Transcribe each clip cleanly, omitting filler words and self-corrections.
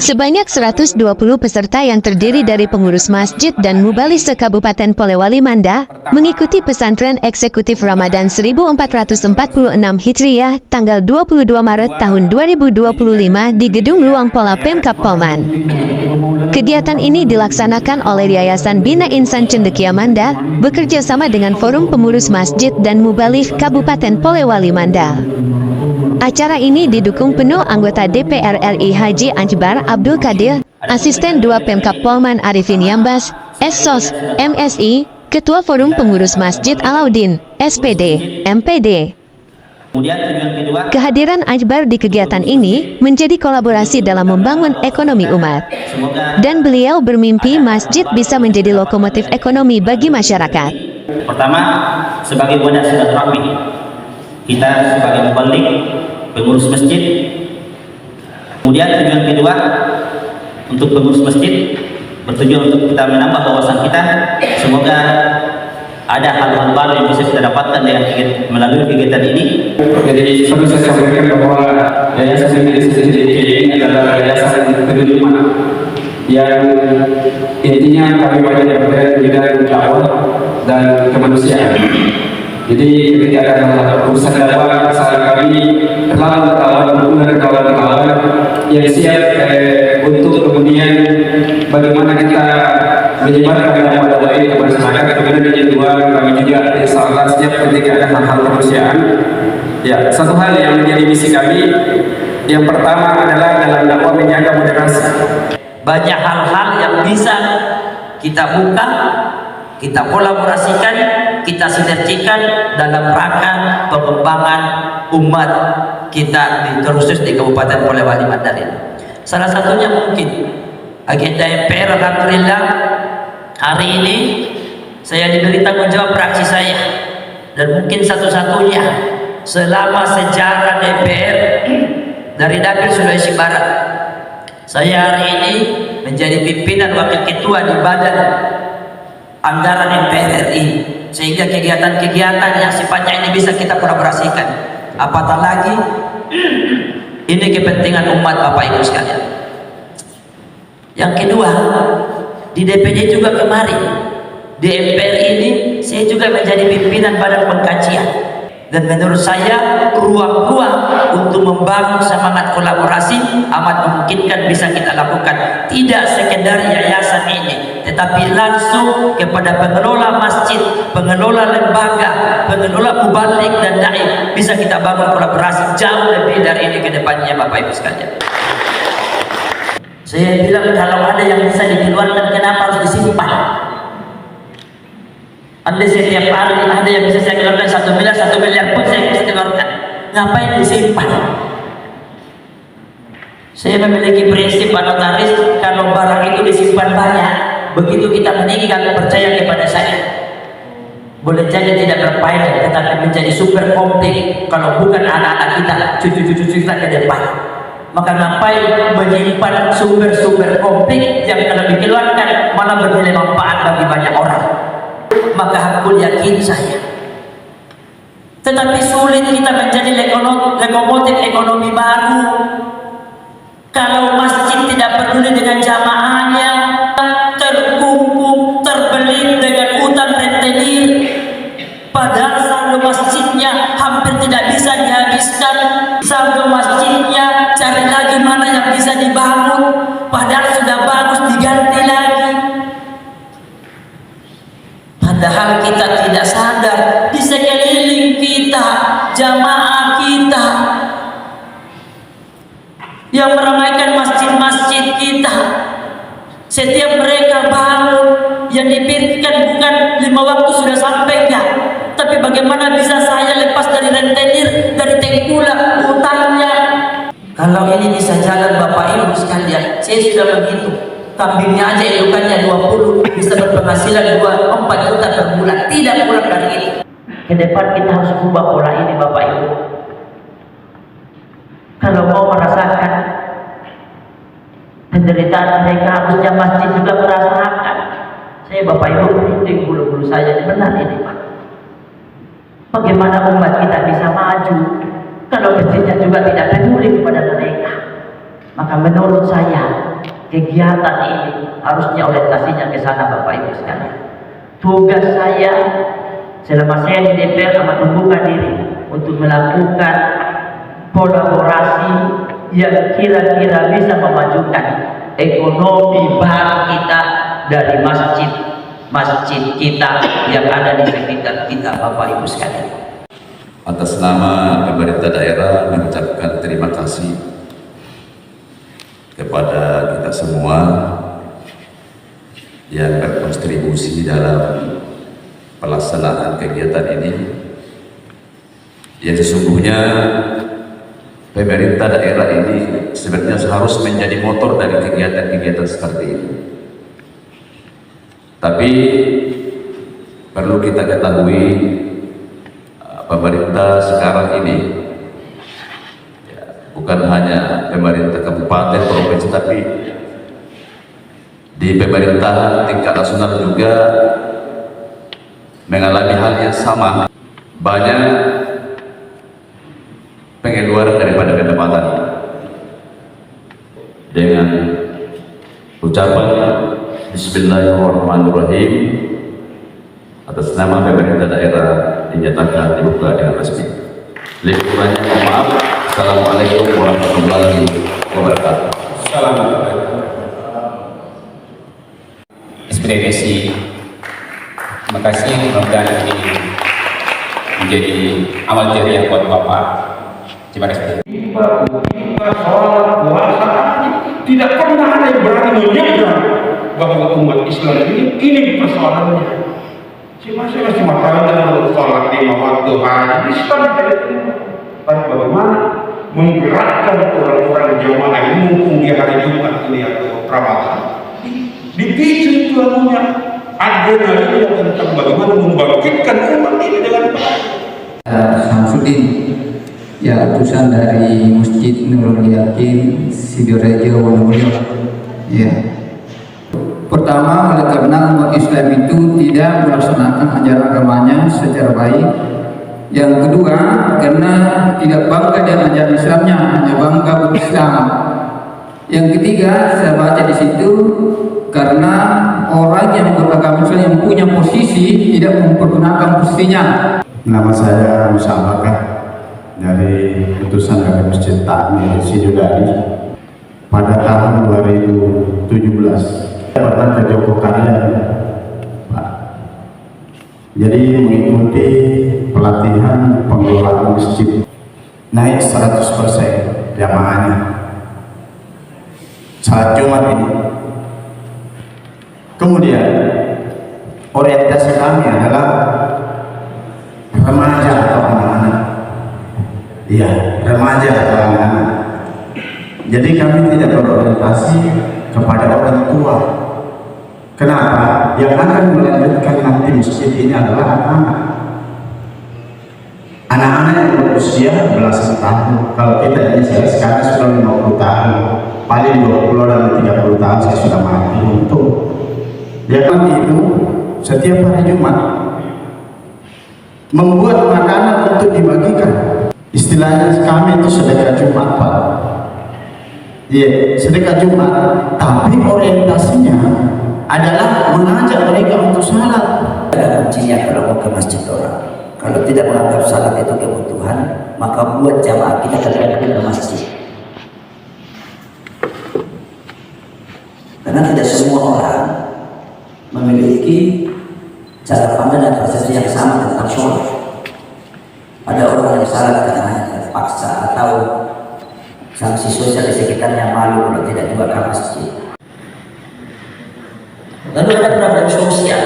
Sebanyak 120 peserta yang terdiri dari pengurus masjid dan mubalis se-Kabupaten Polewali Mandar mengikuti pesantren eksekutif Ramadan 1446 Hijriah tanggal 22 Maret tahun 2025 di Gedung Luang Pola Pemkab Polman. Kegiatan ini dilaksanakan oleh Yayasan Bina Insan Cendekia Mandar bekerja sama dengan Forum Pengurus Masjid dan Muballigh Kabupaten Polewali Mandar. Acara ini didukung penuh anggota DPR RI Haji Akbar Abdul Qadir, Asisten 2 Pemkab Polman Arifin Yambas, SSOS, MSI, Ketua Forum Pengurus Masjid Alauddin, SPD, MPD. Kehadiran Akbar di kegiatan ini menjadi kolaborasi dalam membangun ekonomi umat. Dan beliau bermimpi masjid bisa menjadi lokomotif ekonomi bagi masyarakat. Pertama, sebagai wadah silaturahmi, kita sebagai muballigh, pengurus masjid. Kemudian tujuan kedua, untuk pengurus masjid bertujuan untuk kita menambah wawasan kita. Semoga ada hal-hal baru yang bisa kita dapatkan dengan melalui kegiatan ini. Jadi perlu saya sampaikan bahwa Yayasan Bina Insan Cendekia ini adalah yayasan kedua yang intinya kami banyak bergerak di bidang dakwah dan kemanusiaan. Jadi ketika ada urusan dakwah, kami terlalu kawan-kawan yang siap untuk kemudian bagaimana kita menyebarkan dakwah ini kepada masyarakat. Kemudian yang kedua, kami juga insya Allah siap ketika ada hal-hal kemanusiaan. Ya, satu hal yang menjadi misi kami, yang pertama adalah dalam dakwah menjaga moderasi. Banyak hal-hal yang bisa kita buka, kita kolaborasikan, kita sinergikan dalam rangka pengembangan umat kita khusus di Kabupaten Polewali Mandar ini. Salah satunya mungkin agenda MPR. Alhamdulillah hari ini saya diberi tanggung jawab fraksi saya, dan mungkin satu-satunya selama sejarah DPR dari Dapil Sulawesi Barat. Saya hari ini menjadi pimpinan wakil ketua di Badan Anggaran MPR RI, sehingga kegiatan-kegiatan yang sifatnya ini bisa kita kolaborasikan. Apatah lagi ini kepentingan umat Bapak Ibu sekalian. Yang kedua, di DPD juga kemarin, di MPR ini saya juga menjadi pimpinan Badan Pengkajian. Dan menurut saya ruang-ruang untuk membangun semangat kolaborasi amat memungkinkan bisa kita lakukan. Tidak sekedar yayasan ini, tetapi langsung kepada pengelola masjid, pengelola lembaga, pengelola muballigh dan dai, bisa kita bangun kolaborasi jauh lebih dari ini ke depannya Bapak Ibu sekalian. Saya bilang kalau ada yang bisa dikeluarkan, kenapa harus disimpan? Anda setiap hari ada yang bisa saya keluarkan 1 miliar pun saya bisa keluarkan. Ngapain disimpan? Saya memiliki prinsip notaris, kalau barang itu disimpan banyak, begitu kita meninggal percaya kepada saya, boleh jadi tidak berfaedah, tetapi menjadi super komplit kalau bukan anak-anak kita, cucu-cucu kita ke depan. Maka ngapain menyimpan super komplit yang kalau dikeluarkan malah bernilai manfaat bagi banyak orang. Maka hakul yakin saya. Tetapi sulit kita menjadi lokomotif ekonomi baru kalau masjid tidak peduli dengan jamaahnya, terkungkung, terbelit dengan utang rentenir, padahal saldo masjidnya hampir tidak bisa dihabiskan. Saldo masjidnya cari lagi mana yang bisa dibangun, padahal sudah bagus diganti lagi. Padahal kita tidak sadar di sekeliling kita, jamaah kita yang meramaikan masjid-masjid kita, setiap mereka bangun yang dipikirkan bukan 5 waktu sudah sampai enggak, tapi bagaimana bisa saya lepas dari rentenir, dari tengkulak utangnya. Kalau ini bisa jalan Bapak Ibu sekalian, saya sudah menghitung. Kambingnya aja indukannya 20, bisa berpenghasilan 2-4 juta per bulan, tidak kurang dari itu. Ke depan kita harus ubah pola ini Bapak Ibu. Kalau mau merasakan penderitaan mereka, harusnya masjid juga merasakan. Saya Bapak Ibu merinding bulu-bulu saya, ini benar ini Pak. Bagaimana umat kita bisa maju kalau masjidnya juga tidak peduli kepada mereka? Maka menurut saya kegiatan ini harusnya orientasinya ke sana Bapak Ibu sekalian. Tugas saya selama saya di DPR amat membuka diri untuk melakukan kolaborasi yang kira-kira bisa memajukan ekonomi bank kita dari masjid kita yang ada di sekitar kita Bapak Ibu sekalian. Atas nama pemerintah daerah mengucapkan terima kasih kepada kita semua yang berkontribusi dalam pelaksanaan kegiatan ini. Yang sesungguhnya pemerintah daerah ini sebenarnya harus menjadi motor dari kegiatan-kegiatan seperti ini. Tapi perlu kita ketahui, pemerintah sekarang ini bukan hanya pemerintah kabupaten, provinsi, tapi di pemerintahan tingkat nasional juga mengalami hal yang sama. Banyak pengeluaran daripada pendapatan. Dengan ucapan Bismillahirrahmanirrahim, atas nama pemerintah daerah dinyatakan dibuka dengan resmi. Lebih kurangnya mohon maaf. Assalamualaikum warahmatullahi wabarakatuh. Assalamualaikum. SPDC, terima kasih, mudah-mudahan ini menjadi amal jariah buat Bapak. Terima kasih. Kita sholat puasa tidak pernah ada yang berani menyeberang bahwa umat Islam ini persoalannya. Masih makanan sholat 5 waktu hari Islam. Tapi bagaimana menggerakkan orang-orang jamaah ini mumpung di hari Jumat ini atau Ramadan, dipicu itu anunya adrenalin tentang bagaimana membangkitkan umat ini dengan baik. Samsudin, ya utusan dari Masjid Nurul Yakin Sidorejo Wonogiri. Ya. Pertama, oleh karena umat Islam itu tidak melaksanakan ajaran agamanya secara baik. Yang kedua, karena tidak bangga dengan ajaran Islamnya, hanya bangga berislam. Yang ketiga, saya baca di situ karena orang yang beragama Islam yang punya posisi tidak mempergunakan posisinya. Nama saya Musa Bakar dari utusan dari Masjid Takmir Sidodadi. Pada tahun 2017 saya pernah ke Joko Karian, Pak. Jadi mengikuti pelatihan pengelolaan masjid, naik 100% jamaahnya saat Jumat ini. Kemudian orientasi kami adalah remaja atau anak-anak. Iya, remaja atau anak-anak. Jadi kami tidak berorientasi kepada orang tua. Kenapa? Yang akan melanjutkan nanti masjid ini adalah anak-anak. Anak-anak yang berusia belasan tahun. Kalau kita ini saya sekarang sudah 50 tahun, paling 20 dan 30 tahun saya sudah mati untuk. Ya kan itu setiap hari Jumat membuat makanan untuk dibagikan. Istilahnya kami itu sedekah Jumat, Pak. Iya, sedekah Jumat. Tapi orientasinya adalah mengajak mereka untuk salat. Ada kuncinya kalau mau ke masjid orang. Kalau tidak menganggap salat itu kebutuhan, maka buat jamaah kita kadang-kadang ke masjid. Karena tidak semua orang memiliki cara pandang dan persepsi yang sama tentang sholat. Ada orang yang salat karena terpaksa atau sanksi sosial di sekitarnya malu kalau tidak juga ke masjid. Lalu ada problem sosial.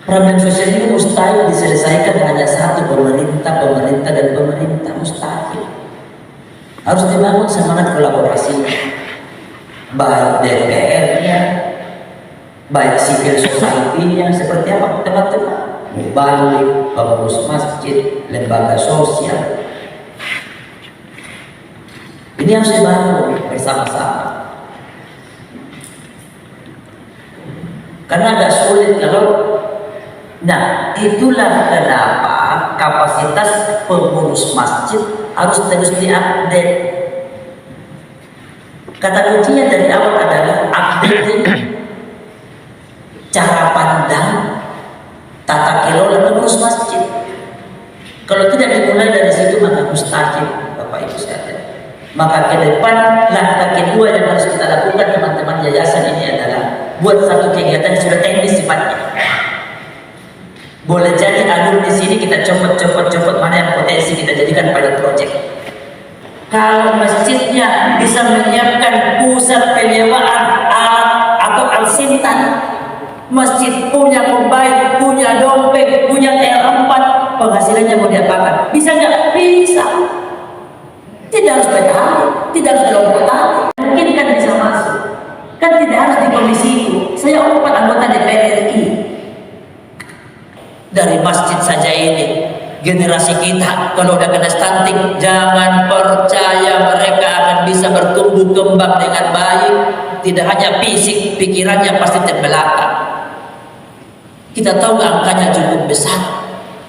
Problem sosial ini mustahil diselesaikan hanya satu, pemerintah dan pemerintah, mustahil. Harus dibangun semangat kolaborasi, baik DPR-nya, baik civil society-nya, seperti apa teman-teman, mubalik, pengurus masjid, lembaga sosial. Ini harus dibangun bersama-sama. Karena agak sulit kalau, nah itulah kenapa kapasitas pengurus masjid harus terus diupdate. Kata kuncinya dari awal adalah updating cara pandang tata kelola pengurus masjid. Kalau tidak dimulai dari situ maka mustahil, Bapak Ibu sekalian. Maka ke depan langkah kedua yang harus kita lakukan teman-teman yayasan ini adalah buat satu kegiatan yang sudah teknis sifatnya. Boleh jadi alumni di sini kita copot mana yang potensi kita jadikan pada proyek. Kalau masjidnya bisa menyiapkan pusat penyewaan alat atau alsintan, masjid punya combine, punya dompet, punya T4, penghasilannya mau diapakan? Bisa nggak? Bisa. Tidak harus PKH, tidak harus kelompok tani. Mungkin kan bisa masuk. Kan tidak harus di komisi itu. Saya 4 anggota DPR RI. Dari masjid saja ini, generasi kita kalau udah kena stunting, jangan percaya mereka akan bisa bertumbuh kembang dengan baik. Tidak hanya fisik, pikirannya pasti terbelakang. Kita tahu angkanya cukup besar.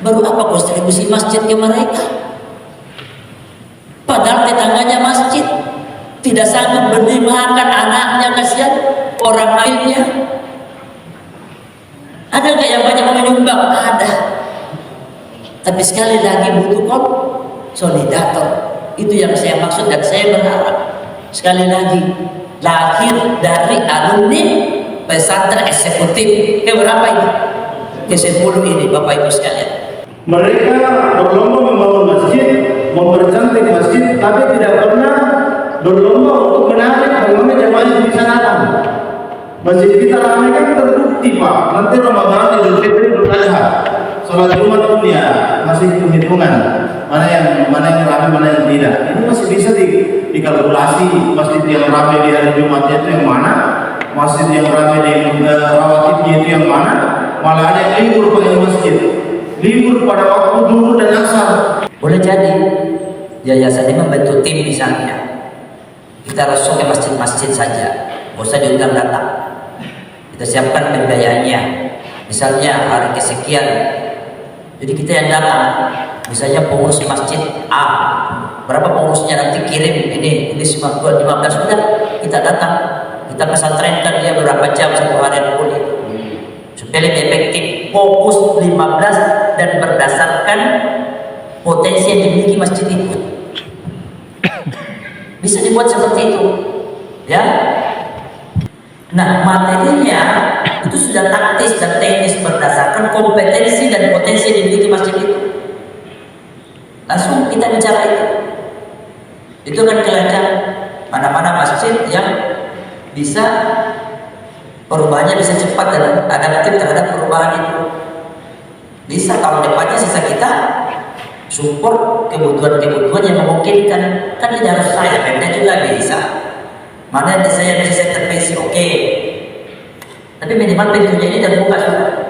Baru apa kontribusi masjid ke mereka? Padahal tetangganya masjid tidak sanggup beri makan anaknya, kasihan orang lainnya. Ada nggak yang banyak menyumbang? Ada. Tapi sekali lagi butuh konsolidator. Itu yang saya maksud dan saya berharap sekali lagi lahir dari alumni pesantren eksekutif ke berapa ini? Ke 10 ini, Bapak Ibu sekalian. Mereka berlomba membangun masjid, mempercantik masjid, tapi tidak pernah berlomba untuk menarik bagaimana jamaah di sana. Masjid kita ramai kan terbukti Pak. Nanti Ramadan, Idul Fitri, Idul Adha, sholat Jumat pun ya masih hitung-hitungan mana yang ramai, mana yang tidak. Ini masih bisa dikalkulasi. Masjid yang ramai di hari Jumatnya itu yang mana, masjid yang ramai di rawatibnya itu yang mana. Malah ada yang libur pada masjid, libur pada waktu zuhur dan asar. Boleh jadi yayasan ini membentuk tim misalnya. Kita rasuk ke masjid-masjid saja, nggak usah diundang datang. Kita siapkan pembiayaannya. Misalnya hari kesekian, jadi kita yang datang. Misalnya pengurus masjid A, berapa pengurusnya nanti kirim ini 15 sudah kita datang. Kita pesantrenkan dia berapa jam satu hari kuliah. Supaya lebih efektif, fokus 15 dan berdasarkan potensi yang dimiliki masjid itu. Bisa dibuat seperti itu, ya. Nah, materinya itu sudah taktis dan teknis berdasarkan kompetensi dan potensi yang dimiliki masjid itu. Langsung kita bicara itu. Itu kan kelihatan mana-mana masjid yang bisa perubahannya bisa cepat dan adaptif terhadap perubahan itu. Bisa tahun depannya sisa kita support kebutuhan-kebutuhan yang memungkinkan. Kan tidak harus saya, Pemda juga bisa. Mana yang saya bisa intervensi, oke. Tapi minimal pintunya ini terbuka sudah.